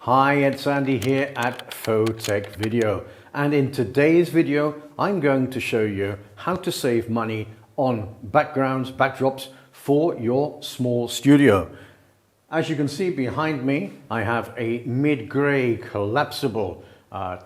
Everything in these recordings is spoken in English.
Hi, it's Andy here at Photechvideo, and in today's video I'm going to show you how to save money on backgrounds, backdrops for your small studio. As you can see behind me, I have a mid-grey collapsible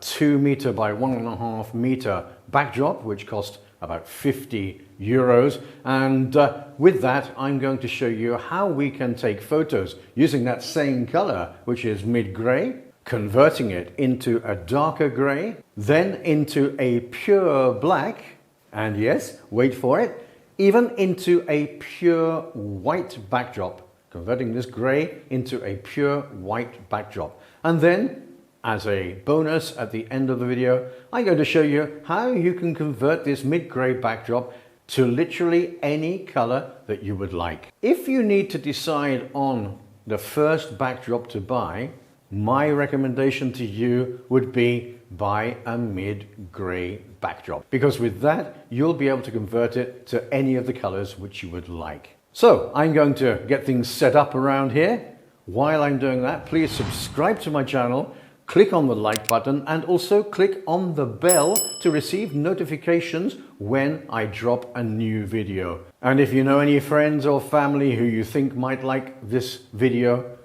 2 meter by 1.5 meter backdrop, which cost about 50 euros. And with that, I'm going to show you how we can take photos using that same color, which is mid-grey, converting it into a darker gray, then into a pure black, and yes, wait for it, even into a pure white backdrop, converting this gray into a pure white backdrop. And then, as a bonus at the end of the video, I'm going to show you how you can convert this mid-grey backdrop to literally any color that you would like. If you need to decide on the first backdrop to buy, my recommendation to you would be buy a mid-grey backdrop, because with that you'll be able to convert it to any of the colors which you would like. So I'm going to get things set up around here. While I'm doing that, please subscribe to my channel, click on the like button, and also click on the bell to receive notifications when I drop a new video. And if you know any friends or family who you think might like this video,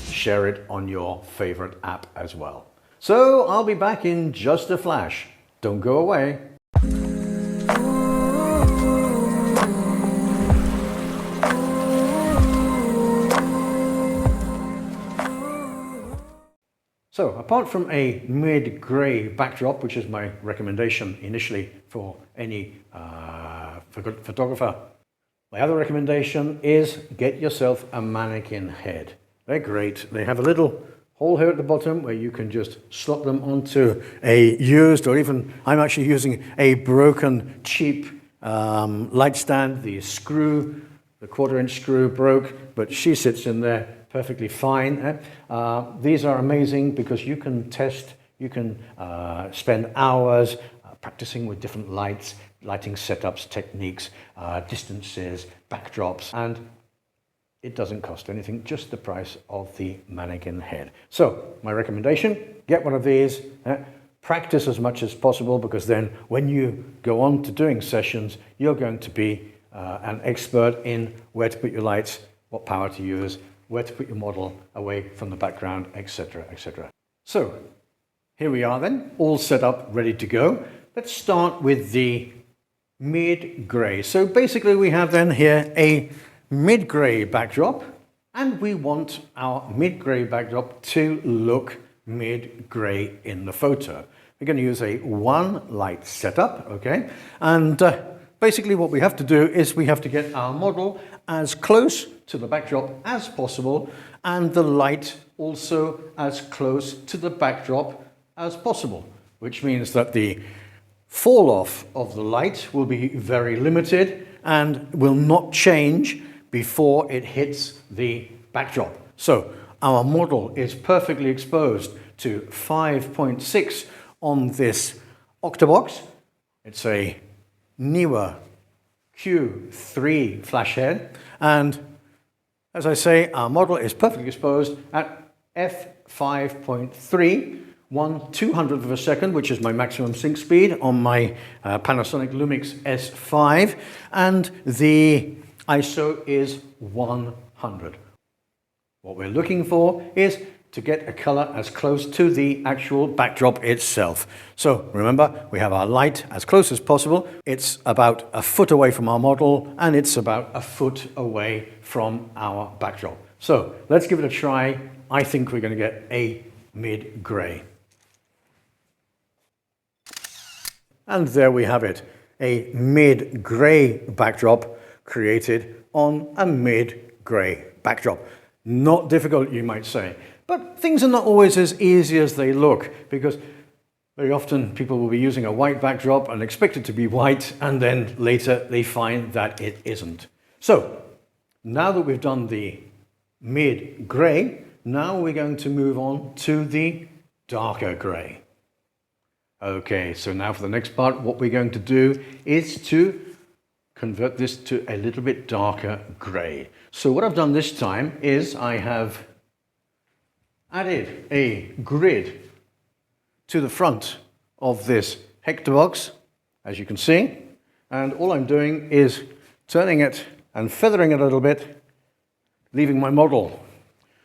share it on your favorite app as well. So I'll be back in just a flash. Don't go away. So apart from a mid-grey backdrop, which is my recommendation initially for any photographer, my other recommendation is get yourself a mannequin head. They're great. They have a little hole here at the bottom where you can just slot them onto a used, or even I'm actually using a broken cheap light stand. The screw, the 1/4-inch screw broke, but she sits in there perfectly fine. These are amazing because you can test, you can spend hours practicing with different lights, lighting setups, techniques, distances, backdrops, and it doesn't cost anything, just the price of the mannequin head. So my recommendation, get one of these, practice as much as possible, because then when you go on to doing sessions, you're going to be an expert in where to put your lights, what power to use, where to put your model away from the background, etc., etc. So here we are then, all set up, ready to go. Let's start with the mid-grey. So basically we have then here a mid-grey backdrop, and we want our mid-grey backdrop to look mid-grey in the photo. We're going to use a one light setup, okay? And basically what we have to do is we have to get our model as close to the backdrop as possible, and the light also as close to the backdrop as possible, which means that the fall off of the light will be very limited and will not change before it hits the backdrop. So our model is perfectly exposed to 5.6 on this octabox. It's a Neewer Q3 flash head, and as I say, our model is perfectly exposed at f5.3, 1/200th of a second, which is my maximum sync speed on my Panasonic Lumix S5, and the ISO is 100. What we're looking for is to get a color as close to the actual backdrop itself. So remember, we have our light as close as possible. It's about a foot away from our model, and it's about a foot away from our backdrop. So let's give it a try. I think we're going to get a mid-grey. And there we have it, a mid-grey backdrop created on a mid-grey backdrop. Not difficult, you might say. But things are not always as easy as they look, because very often people will be using a white backdrop and expect it to be white, and then later they find that it isn't. So now that we've done the mid-grey, now we're going to move on to the darker grey. Okay, so now for the next part, what we're going to do is to convert this to a little bit darker grey. So what I've done this time is I have added a grid to the front of this hector box, as you can see, and all I'm doing is turning it and feathering it a little bit, leaving my model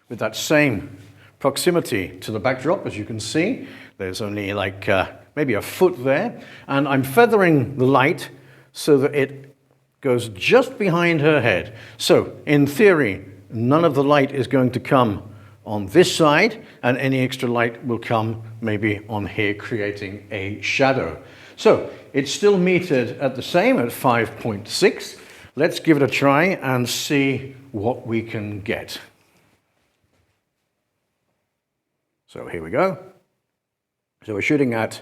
with that same proximity to the backdrop. As you can see, there's only like maybe a foot there, and I'm feathering the light so that it goes just behind her head. So in theory, none of the light is going to come on this side, and any extra light will come maybe on here, creating a shadow. So it's still metered at the same, at 5.6. Let's give it a try and see what we can get. So here we go. So we're shooting at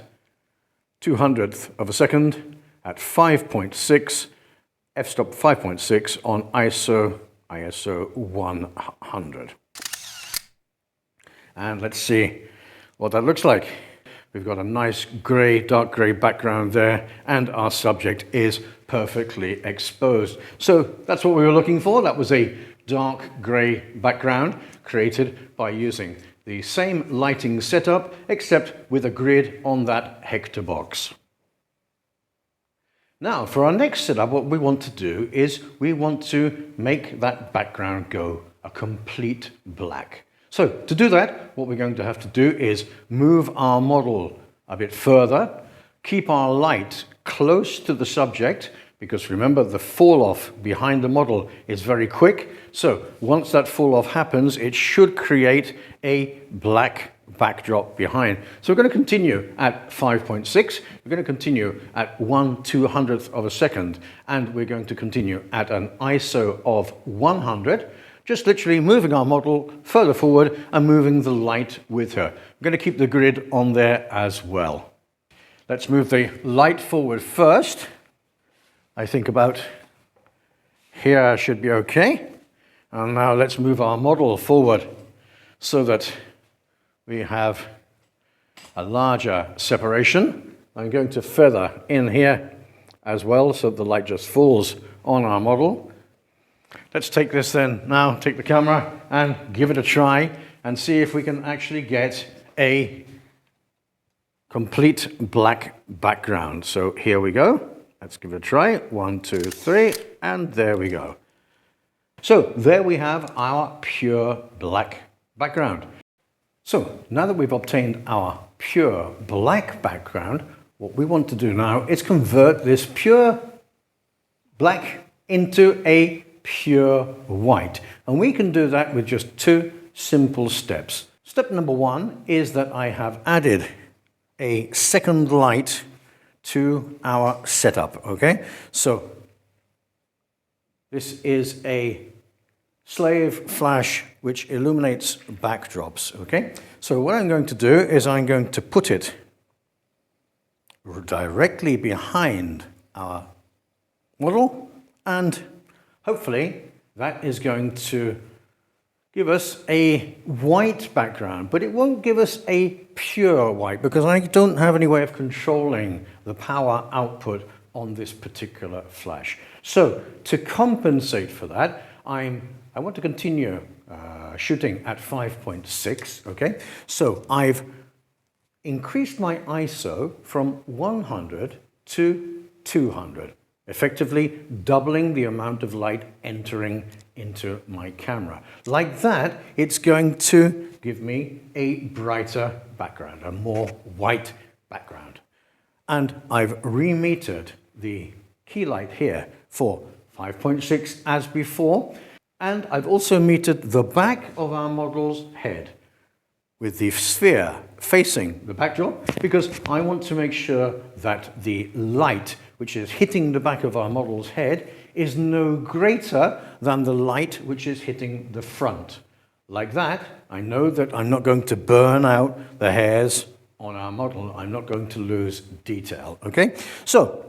200th of a second at 5.6, f-stop 5.6 on ISO 100. And let's see what that looks like. We've got a nice grey, dark grey background there, and our subject is perfectly exposed. So that's what we were looking for. That was a dark grey background created by using the same lighting setup, except with a grid on that hector box. Now, for our next setup, what we want to do is we want to make that background go a complete black. So to do that, what we're going to have to do is move our model a bit further, keep our light close to the subject, because remember, the fall off behind the model is very quick. So once that fall off happens, it should create a black backdrop behind. So we're going to continue at 5.6, we're going to continue at 1/200th of a second, and we're going to continue at an ISO of 100, just literally moving our model further forward and moving the light with her. We're going to keep the grid on there as well. Let's move the light forward first. I think about here should be okay. And now let's move our model forward so that we have a larger separation. I'm going to feather in here as well so the light just falls on our model. Let's take this then now, take the camera and give it a try and see if we can actually get a complete black background. So here we go. Let's give it a try. 1, 2, 3, and there we go. So there we have our pure black background. So now that we've obtained our pure black background, what we want to do now is convert this pure black into a pure white. And we can do that with just 2 simple steps. Step number 1 is that I have added a second light to our setup, okay? So this is a slave flash which illuminates backdrops, okay? So what I'm going to do is I'm going to put it directly behind our model, and hopefully that is going to give us a white background, but it won't give us a pure white because I don't have any way of controlling the power output on this particular flash. So to compensate for that, I want to continue shooting at 5.6, okay? So I've increased my ISO from 100 to 200, effectively doubling the amount of light entering into my camera. Like that, it's going to give me a brighter background, a more white background. And I've remetered the key light here for 5.6 as before, and I've also metered the back of our model's head with the sphere facing the backdrop, because I want to make sure that the light which is hitting the back of our model's head is no greater than the light which is hitting the front. Like that, I know that I'm not going to burn out the hairs on our model. I'm not going to lose detail, okay? So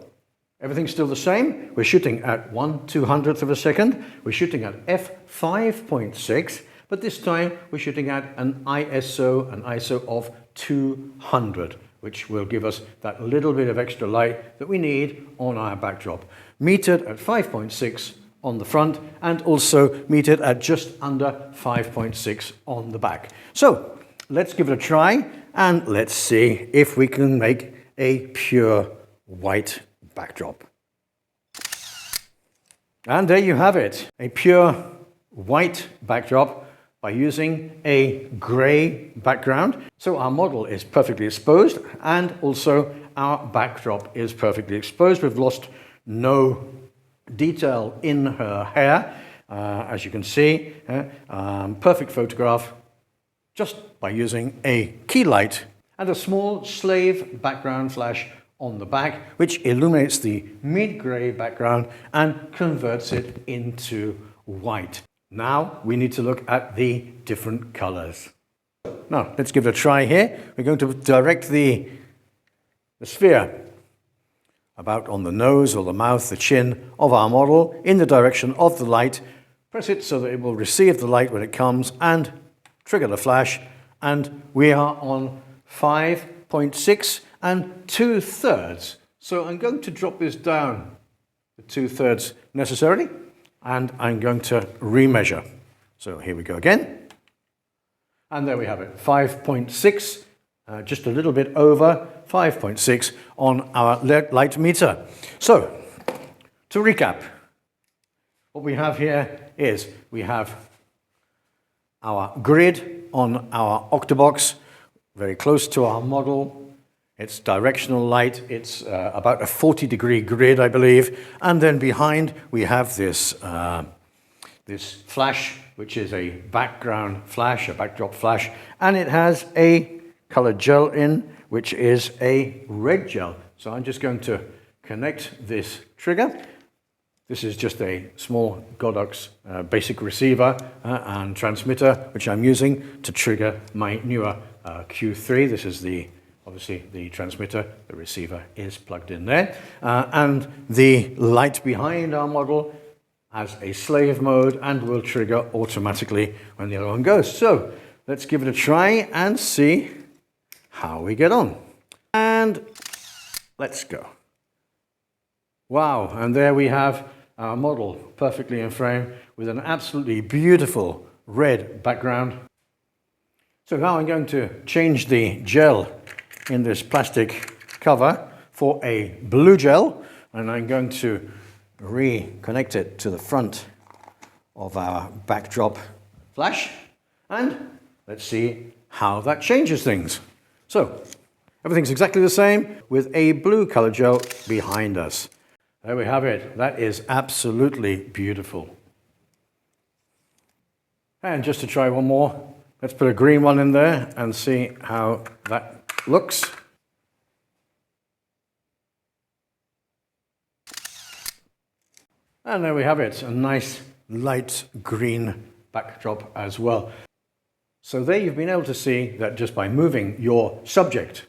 everything's still the same. We're shooting at 1/200th of a second. We're shooting at f5.6, but this time we're shooting at an ISO of 200, which will give us that little bit of extra light that we need on our backdrop. Metered at 5.6 on the front, and also metered at just under 5.6 on the back. So let's give it a try and let's see if we can make a pure white backdrop. And there you have it, a pure white backdrop by using a grey background. So our model is perfectly exposed and also our backdrop is perfectly exposed. We've lost no detail in her hair, as you can see. Perfect photograph just by using a key light and a small slave background flash on the back, which illuminates the mid-grey background and converts it into white. Now we need to look at the different colors. Now let's give it a try here. We're going to direct the sphere about on the nose or the mouth, the chin of our model in the direction of the light. Press it so that it will receive the light when it comes and trigger the flash. And we are on 5.6 and 2/3. So I'm going to drop this down to 2/3 necessarily, and I'm going to remeasure. So here we go again. And there we have it, 5.6, just a little bit over 5.6 on our light meter. So to recap, what we have here is we have our grid on our octabox, very close to our model. It's directional light. It's about a 40-degree grid, I believe. And then behind we have this, this flash, which is a background flash, a backdrop flash. And it has a colored gel in, which is a red gel. So I'm just going to connect this trigger. This is just a small Godox basic receiver and transmitter, which I'm using to trigger my Neewer Q3. This is obviously the transmitter, the receiver is plugged in there. And the light behind our model has a slave mode and will trigger automatically when the other one goes. So let's give it a try and see how we get on. And let's go. Wow, and there we have our model perfectly in frame with an absolutely beautiful red background. So now I'm going to change the gel in this plastic cover for a blue gel, and I'm going to reconnect it to the front of our backdrop flash, and let's see how that changes things. So everything's exactly the same with a blue color gel behind us. There we have it. That is absolutely beautiful. And just to try one more, let's put a green one in there and see how that looks. And there we have it, a nice light green backdrop as well. So there you've been able to see that just by moving your subject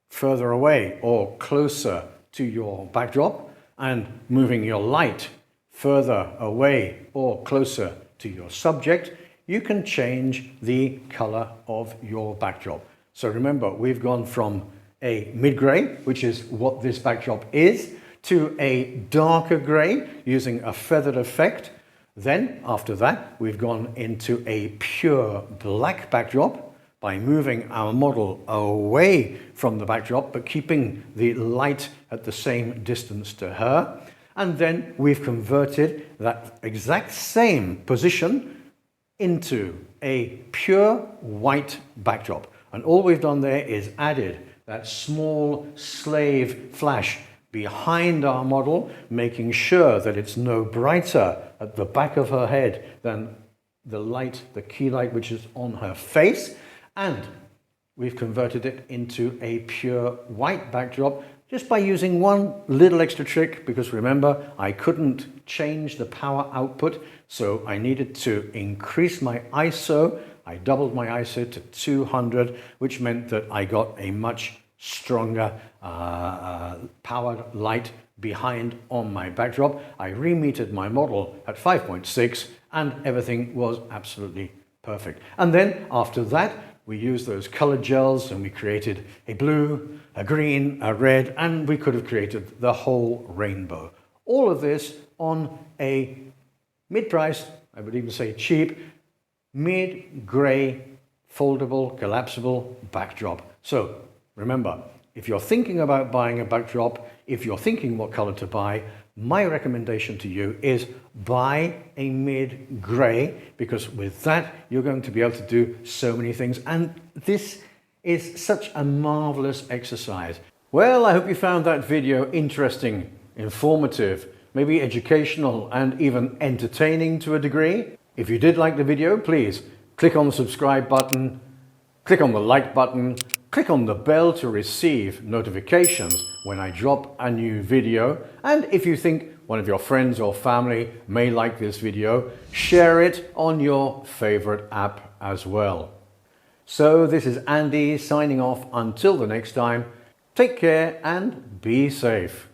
further away or closer to your backdrop and moving your light further away or closer to your subject, you can change the color of your backdrop. So remember, we've gone from a mid-gray, which is what this backdrop is, to a darker gray using a feathered effect. Then after that, we've gone into a pure black backdrop by moving our model away from the backdrop, but keeping the light at the same distance to her. And then we've converted that exact same position into a pure white backdrop. And all we've done there is added that small slave flash behind our model, making sure that it's no brighter at the back of her head than the light, the key light, which is on her face. And we've converted it into a pure white backdrop just by using one little extra trick, because remember, I couldn't change the power output, so I needed to increase my ISO. I doubled my ISO to 200, which meant that I got a much stronger powered light behind on my backdrop. I remetered my model at 5.6 and everything was absolutely perfect. And then after that, we used those colored gels and we created a blue, a green, a red, and we could have created the whole rainbow. All of this on a mid-price, I would even say cheap, mid-gray foldable, collapsible backdrop. So remember, if you're thinking about buying a backdrop, if you're thinking what color to buy, my recommendation to you is buy a mid-gray, because with that you're going to be able to do so many things, and this is such a marvelous exercise. Well, I hope you found that video interesting, informative, maybe educational, and even entertaining to a degree. If you did like the video, please click on the subscribe button, click on the like button, click on the bell to receive notifications when I drop a new video. And if you think one of your friends or family may like this video, share it on your favorite app as well. So this is Andy signing off until the next time. Take care and be safe.